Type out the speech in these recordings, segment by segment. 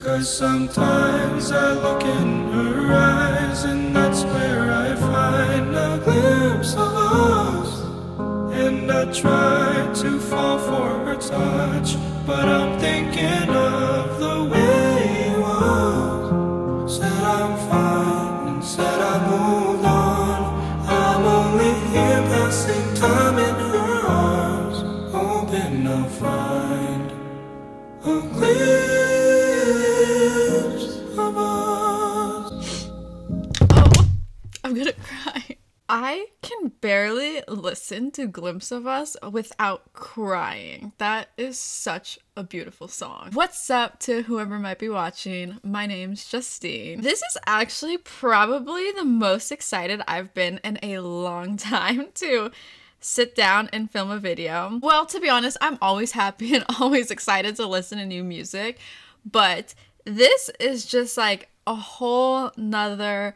'Cause sometimes I look in her eyes and that's where I find a glimpse of us. And I try to fall for her touch, but I'm thinking of the way it was. Said I'm fine and said I moved on. I'm only here passing time in her arms, hoping I'll find a glimpse of us. Oh, I'm gonna cry. I can barely listen to Glimpse of Us without crying. That is such a beautiful song. What's up to whoever might be watching? My name's Justine. This is actually probably the most excited I've been in a long time to sit down and film a video. Well, to be honest, I'm always happy and always excited to listen to new music, but this is just like a whole nother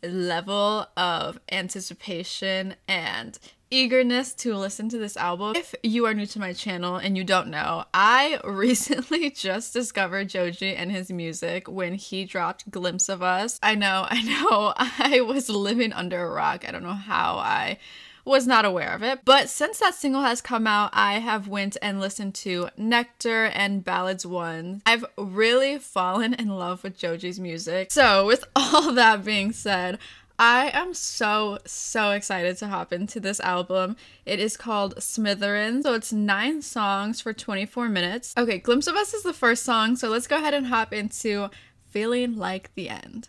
level of anticipation and eagerness to listen to this album. If you are new to my channel and you don't know, I recently just discovered Joji and his music when he dropped Glimpse of Us. I know, I was living under a rock. I don't know how I was not aware of it, but since that single has come out, I have went and listened to Nectar and Ballads 1. I've really fallen in love with Joji's music. So with all that being said, I am so excited to hop into this album. It is called Smithereens, so it's 9 songs for 24 minutes. Okay, Glimpse of Us is the first song, so let's go ahead and hop into Feeling Like the End.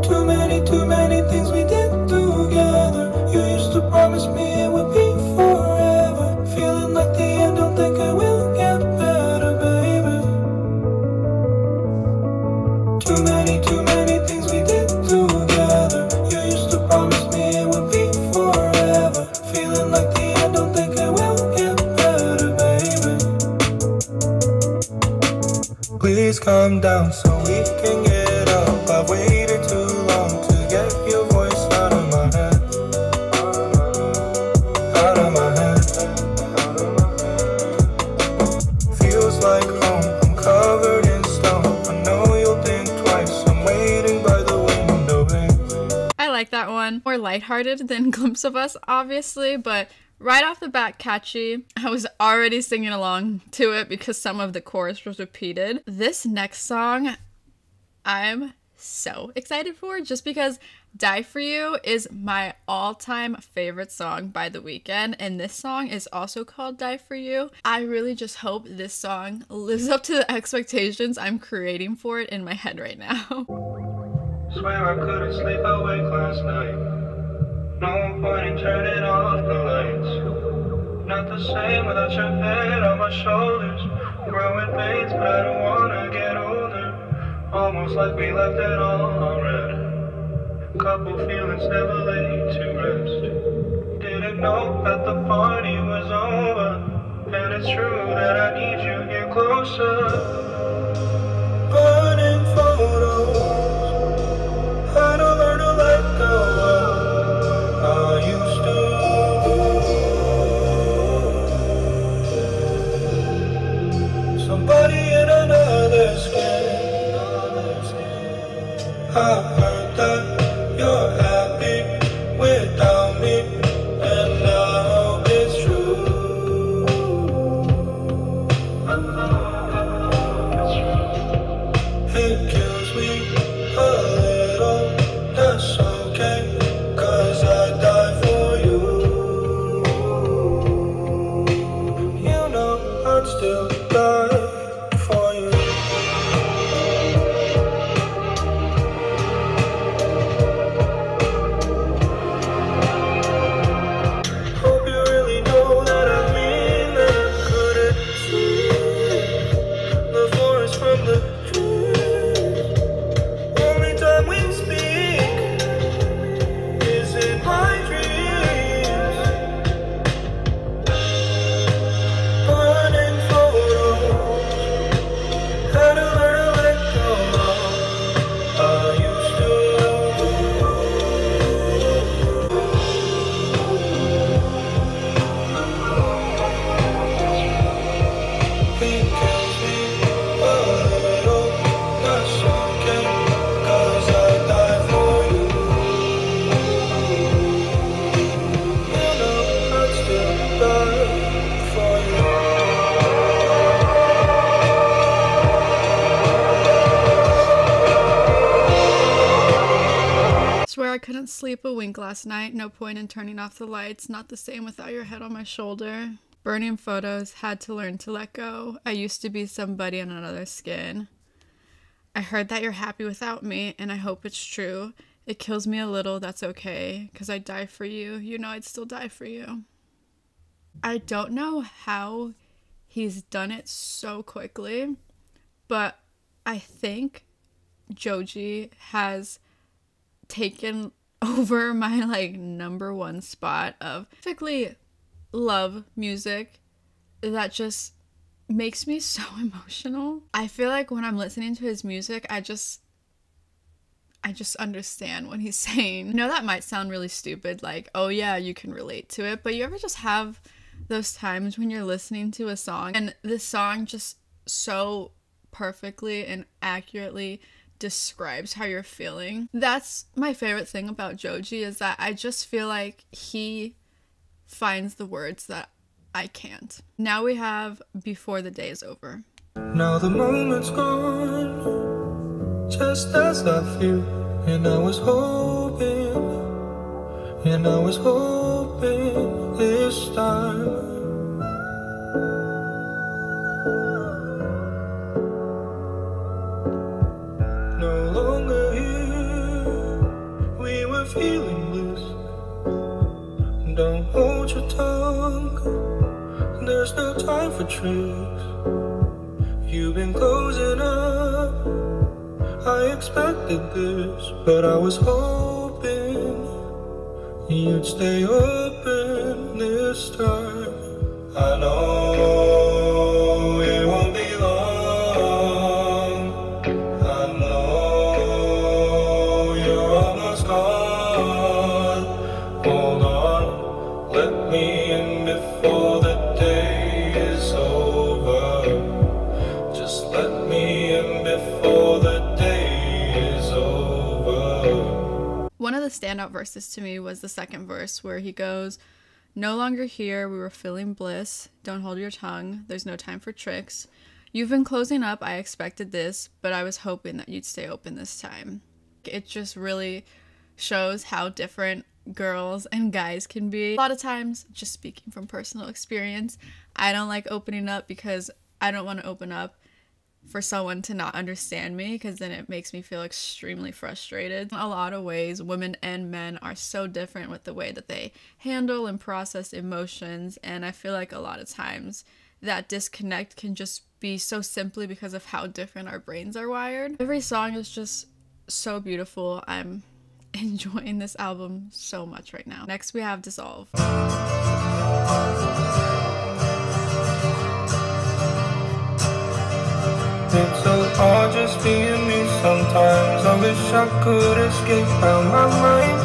Too many things we did together. You used to promise me it would be forever. Feeling like the end, don't think it will get better, baby. Too many things we did together. You used to promise me it would be forever. Feeling like the end, don't think it will get better, baby. Please calm down so we can get up. I've waited too long to get your voice out of my head. Out of my head. Feels like home, I'm covered in stone. I know you'll think twice, I'm waiting by the window, babe. I like that one. More lighthearted than Glimpse of Us, obviously, but right off the bat catchy. I was already singing along to it because some of the chorus was repeated. This next song, I'm so excited for, just because Die For You is my all-time favorite song by The Weeknd, and this song is also called Die For You. I really just hope this song lives up to the expectations I'm creating for it in my head right now. Swear I couldn't sleep awake last night. No point in turning off the lights. Not the same without your head on my shoulders. Growing pains, but I don't wanna get older. Almost like we left it all unread. Couple feelings never laid to rest. Didn't know that the party was over. And it's true that I need you here closer. Burning photos. How to learn to let go of how I used to. Somebody in another skin. I heard that you're happy without me, and now it's true. Couldn't sleep a wink last night. No point in turning off the lights. Not the same without your head on my shoulder. Burning photos. Had to learn to let go. I used to be somebody in another skin. I heard that you're happy without me, and I hope it's true. It kills me a little, that's okay, because I'd die for you. You know I'd still die for you. I don't know how he's done it so quickly, but I think Joji has taken over my like #1 spot of specifically love music that just makes me so emotional. I feel like when I'm listening to his music, I just understand what he's saying. I know that might sound really stupid, like, oh yeah, you can relate to it, but you ever just have those times when you're listening to a song and this song just so perfectly and accurately describes how you're feeling? That's my favorite thing about Joji, is that I just feel like he finds the words that I can't. Now we have Before the Day is Over. Now the moment's gone, just as I feel, and I was hoping this time. No longer here, we were feeling bliss. Don't hold your tongue, there's no time for tricks. You've been closing up, I expected this, but I was hoping you'd stay open this time. I know it won't be long, I know you're almost gone. Hold on, let me in before the day is over. Just let me in before the day is over. One of the standout verses to me was the second verse where he goes, no longer here, we were feeling bliss. Don't hold your tongue, there's no time for tricks. You've been closing up, I expected this, but I was hoping that you'd stay open this time. It just really shows how different girls and guys can be. A lot of times, just speaking from personal experience, I don't like opening up because I don't want to open up for someone to not understand me, because then it makes me feel extremely frustrated. In a lot of ways, women and men are so different with the way that they handle and process emotions, and I feel like a lot of times that disconnect can just be so simply because of how different our brains are wired. Every song is just so beautiful. I'm enjoying this album so much right now. Next we have Dissolve. It's so hard just being me sometimes. I wish I could escape out my mind.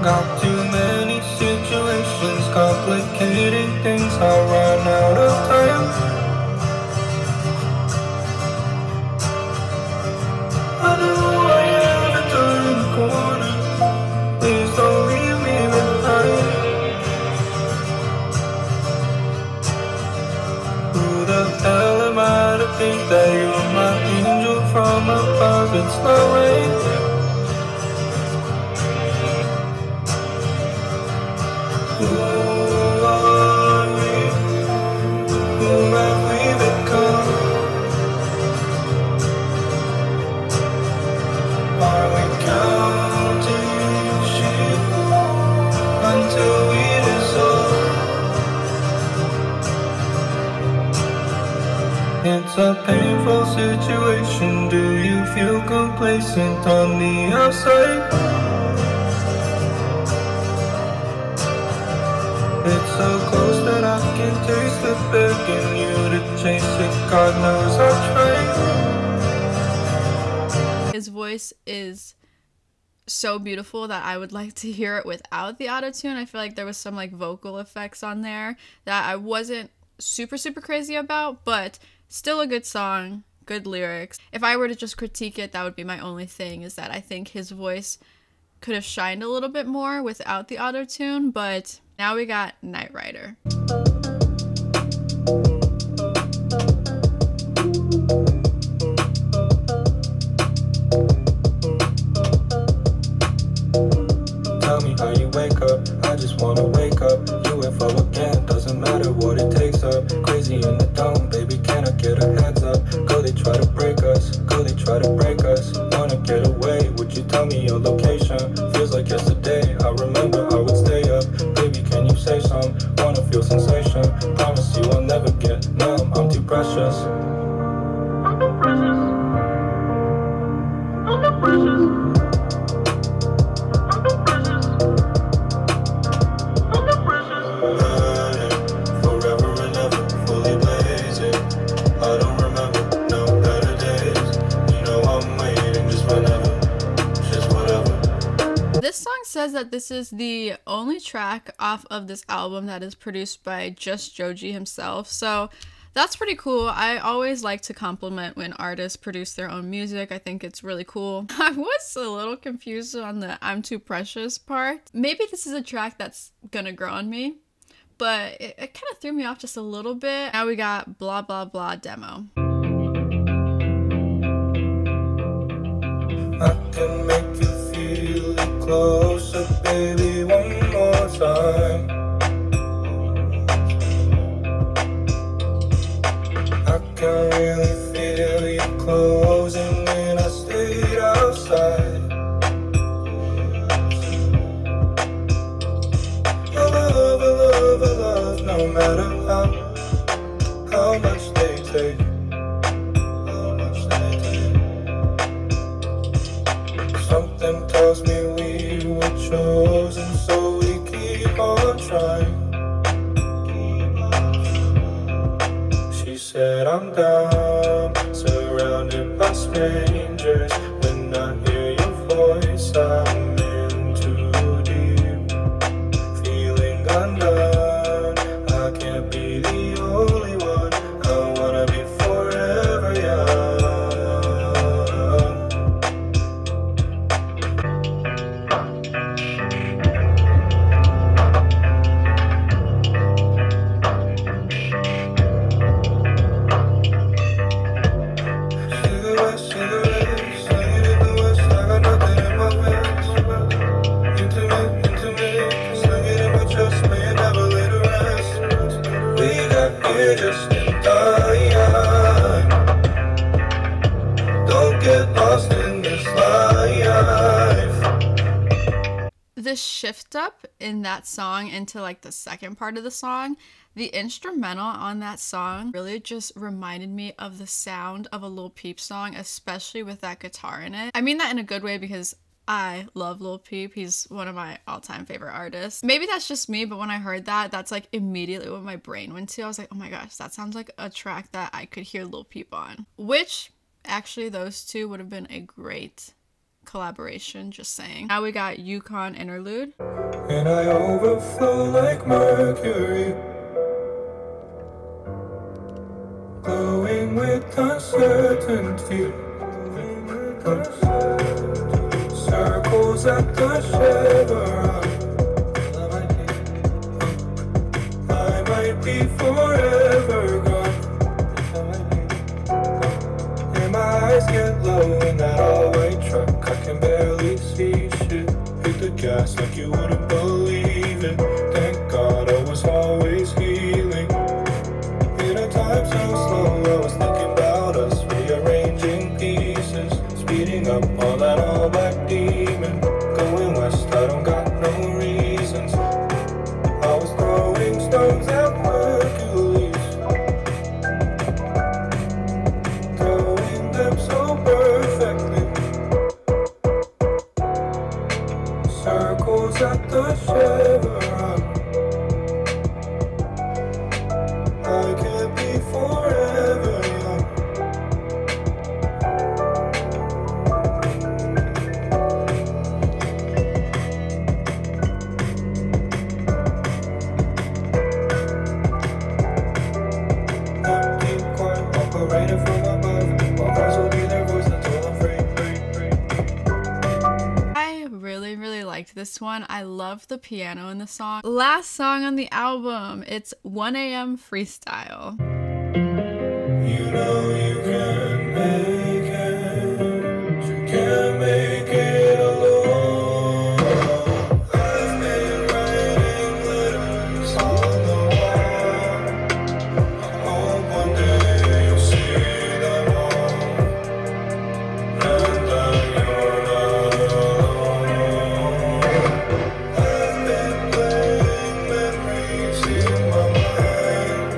Got too many situations, complicated things, I'll run out of time. I know I haven't turned the corner, please don't leave me behind. Who the hell am I to think that you're my angel from above? It's not right. Who are we? Who have we become? Are we counting sheep until we dissolve? It's a painful situation. Do you feel complacent on the outside? It's so close that I can taste it, begging you to chase it. God knows I'll try. His voice is so beautiful that I would like to hear it without the auto-tune. I feel like there was some like vocal effects on there that I wasn't super crazy about, but still a good song, good lyrics. If I were to just critique it, that would be my only thing, is that I think his voice could have shined a little bit more without the auto-tune. But now we got Night Rider. precious. Forever and ever, fully blazing. I don't remember no better days. You know I'm waiting just whenever, just whatever. This song says that this is the only track off of this album that is produced by just Joji himself, so that's pretty cool. I always like to compliment when artists produce their own music. I think it's really cool. I was a little confused on the I'm Too Precious part. Maybe this is a track that's gonna grow on me, but it kind of threw me off just a little bit. Now we got Blah Blah Blah demo. I can make you feel it closer, baby, one more time. I can really feel you closing when I stayed outside. I love, no matter how much they take. Something tells me we were chosen, so we keep on trying. She said I'm down, surrounded by strangers. When I hear your voice, I'm in too deep, feeling undone. I can't be the only one. I wanna be forever young. Just in time. Don't get lost in this life. The shift up in that song into like the second part of the song, the instrumental on that song really just reminded me of the sound of a Lil Peep song, especially with that guitar in it. I mean that in a good way because I love Lil Peep. He's one of my all-time favorite artists. Maybe that's just me, but when I heard that, that's like immediately what my brain went to. I was like, oh my gosh, that sounds like a track that I could hear Lil Peep on. Which, actually, those two would have been a great collaboration, just saying. Now we got Yukon Interlude. And I overflow like mercury, glowing with uncertainty. Circles at the chevron. I might be forever gone. And my eyes get low in that all-white truck. I can barely see shit. Hit the gas like you wouldn't believe it. Thank God I was always healing. In a time so slow, I was thinking about us, rearranging pieces, speeding up on that all-black demon. Going west, I don't got no reasons. I was throwing stones at Hercules, throwing them so perfectly. Circles at the chevron. I can't be forever young. This one, I love the piano in the song. Last song on the album, it's 1 AM Freestyle. You know you can make it, you can make it alone. I've been writing letters on the wall. I hope one day you'll see them all, and that you're not alone. I've been playing memories in my mind,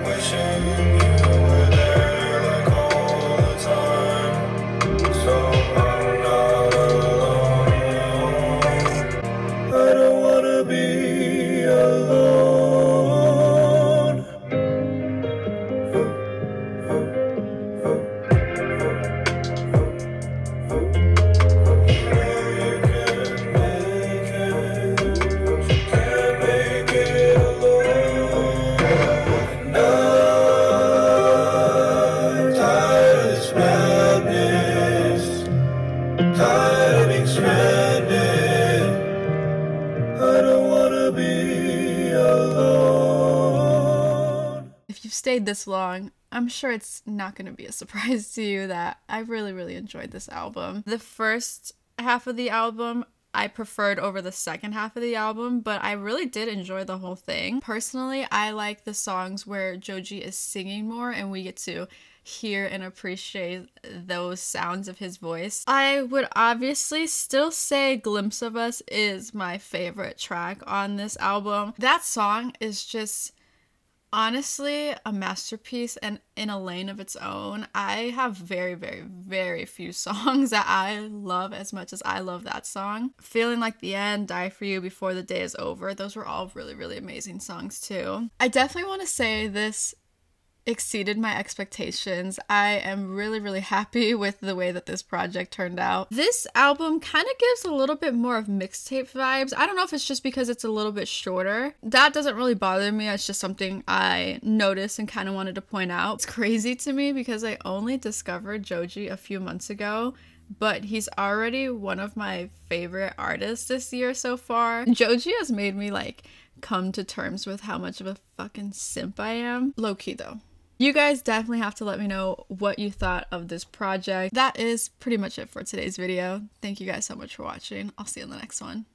wishing If you've stayed this long, I'm sure it's not going to be a surprise to you that I really enjoyed this album. The first half of the album I preferred over the second half of the album, but I really did enjoy the whole thing. Personally, I like the songs where Joji is singing more and we get to hear and appreciate those sounds of his voice. I would obviously still say Glimpse of Us is my favorite track on this album. That song is just honestly a masterpiece and in a lane of its own. I have very few songs that I love as much as I love that song. Feeling Like the End, Die For You, Before the Day Is Over, those were all really amazing songs too. I definitely want to say this exceeded my expectations. I am really happy with the way that this project turned out. This album kind of gives a little bit more of mixtape vibes. I don't know if it's just because it's a little bit shorter. That doesn't really bother me. It's just something I noticed and kind of wanted to point out. It's crazy to me because I only discovered Joji a few months ago, but he's already one of my favorite artists this year so far. Joji has made me like come to terms with how much of a fucking simp I am. Low key though. You guys definitely have to let me know what you thought of this project. That is pretty much it for today's video. Thank you guys so much for watching. I'll see you in the next one.